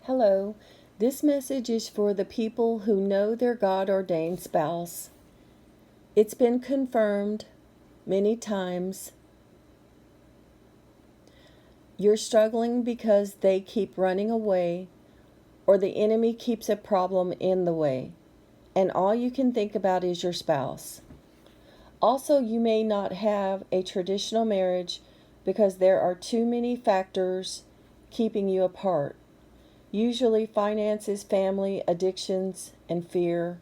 Hello, this message is for the people who know their God-ordained spouse. It's been confirmed many times. You're struggling because they keep running away, or the enemy keeps a problem in the way, and all you can think about is your spouse. Also, you may not have a traditional marriage because there are too many factors keeping you apart. Usually finances, family, addictions, and fear.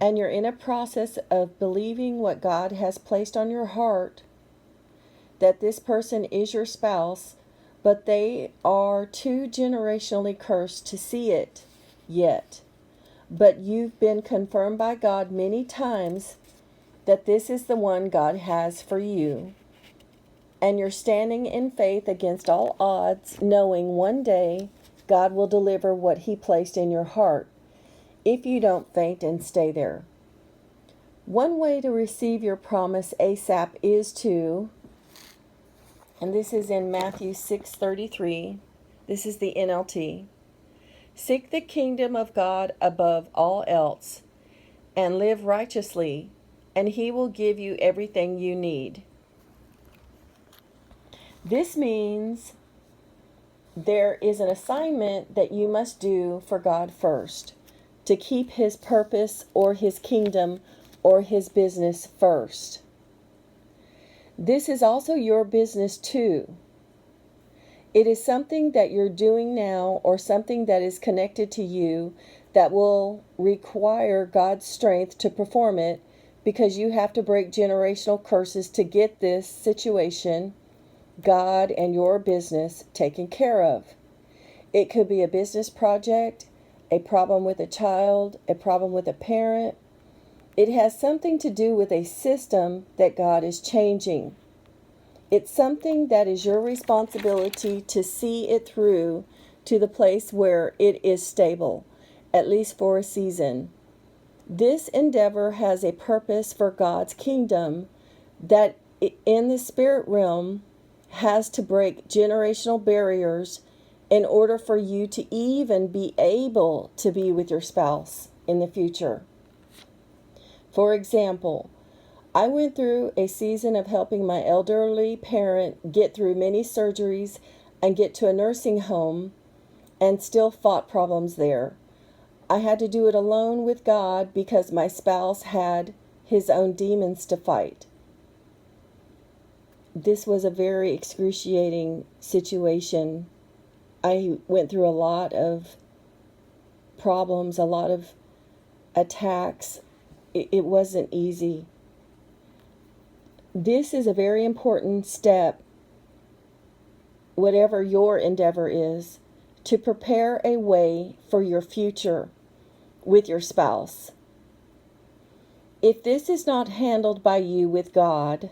And you're in a process of believing what God has placed on your heart, that this person is your spouse, but they are too generationally cursed to see it yet. But you've been confirmed by God many times that this is the one God has for you. And you're standing in faith against all odds, knowing one day God will deliver what He placed in your heart, if you don't faint and stay there. One way to receive your promise ASAP is to, and this is in Matthew 6:33, this is the NLT, seek the kingdom of God above all else, and live righteously, and He will give you everything you need. This means there is an assignment that you must do for God first, to keep His purpose or His kingdom or His business first. This is also your business too. It is something that you're doing now or something that is connected to you that will require God's strength to perform it, because you have to break generational curses to get this situation, God and your business, taken care of. It could be a business project, a problem with a child, a problem with a parent. It has something to do with a system that God is changing. It's something that is your responsibility to see it through to the place where it is stable, at least for a season. This endeavor has a purpose for God's kingdom that in the spirit realm has to break generational barriers in order for you to even be able to be with your spouse in the future. For example, I went through a season of helping my elderly parent get through many surgeries and get to a nursing home, and still fought problems there. I had to do it alone with God because my spouse had his own demons to fight. This was a very excruciating situation. I went through a lot of problems, a lot of attacks. It wasn't easy. This is a very important step, whatever your endeavor is, to prepare a way for your future with your spouse. If this is not handled by you with God,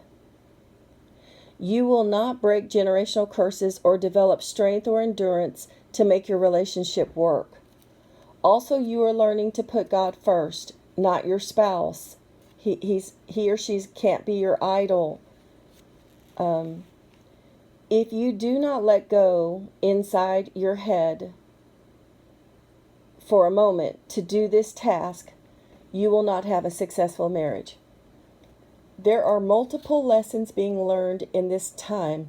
you will not break generational curses or develop strength or endurance to make your relationship work. Also, you are learning to put God first, not your spouse. He or she can't be your idol. If you do not let go inside your head for a moment to do this task, you will not have a successful marriage. There are multiple lessons being learned in this time,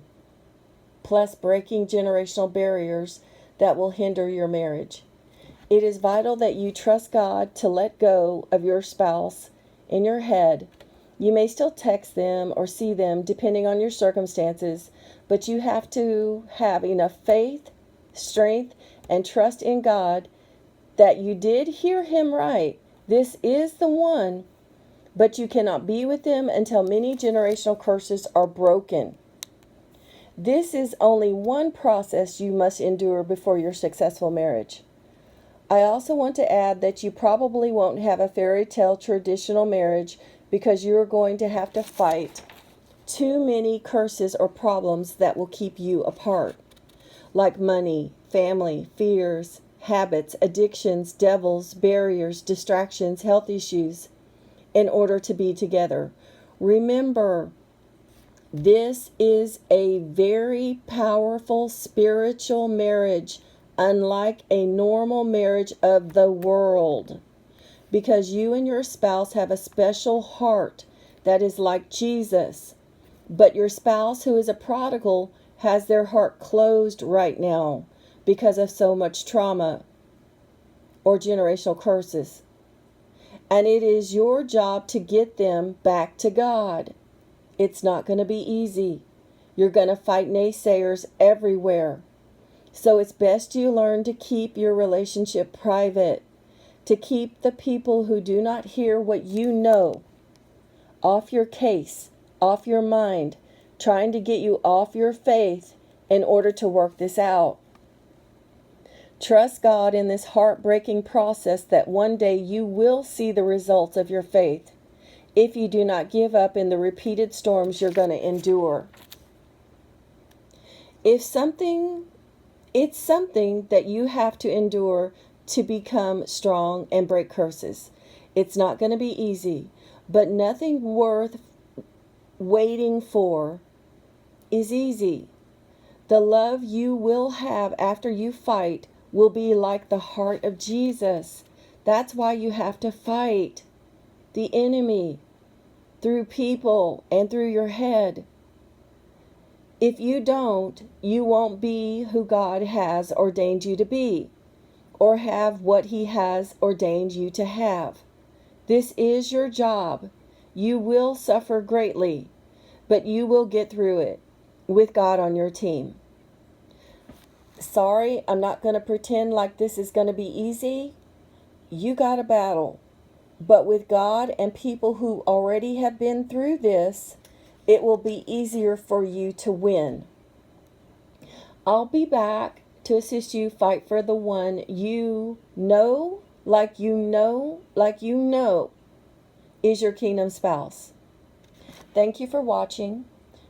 plus breaking generational barriers that will hinder your marriage. It is vital that you trust God to let go of your spouse in your head. You may still text them or see them depending on your circumstances, but you have to have enough faith, strength, and trust in God that you did hear Him right. This is the one, but you cannot be with them until many generational curses are broken. This is only one process you must endure before your successful marriage. I also want to add that you probably won't have a fairy tale traditional marriage because you are going to have to fight too many curses or problems that will keep you apart, like money, family, fears, habits, addictions, devils, barriers, distractions, health issues, in order to be together. Remember, this is a very powerful spiritual marriage unlike a normal marriage of the world, because you and your spouse have a special heart that is like Jesus. But your spouse, who is a prodigal, has their heart closed right now because of so much trauma or generational curses. And it is your job to get them back to God. It's not going to be easy. You're going to fight naysayers everywhere. So it's best you learn to keep your relationship private, to keep the people who do not hear what you know off your case, off your mind, trying to get you off your faith in order to work this out. Trust God in this heartbreaking process that one day you will see the results of your faith if you do not give up in the repeated storms you're going to endure. It's something that you have to endure to become strong and break curses. It's not going to be easy, but nothing worth waiting for is easy. The love you will have after you fight will be like the heart of Jesus. That's why you have to fight the enemy through people and through your head. If you don't, you won't be who God has ordained you to be, or have what He has ordained you to have. This is your job. You will suffer greatly, but you will get through it with God on your team. Sorry, I'm not going to pretend like this is going to be easy. You got a battle. But with God and people who already have been through this, it will be easier for you to win. I'll be back to assist you fight for the one you know, like you know is your kingdom spouse. Thank you for watching.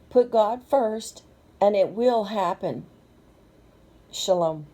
Put God first, and it will happen. Shalom.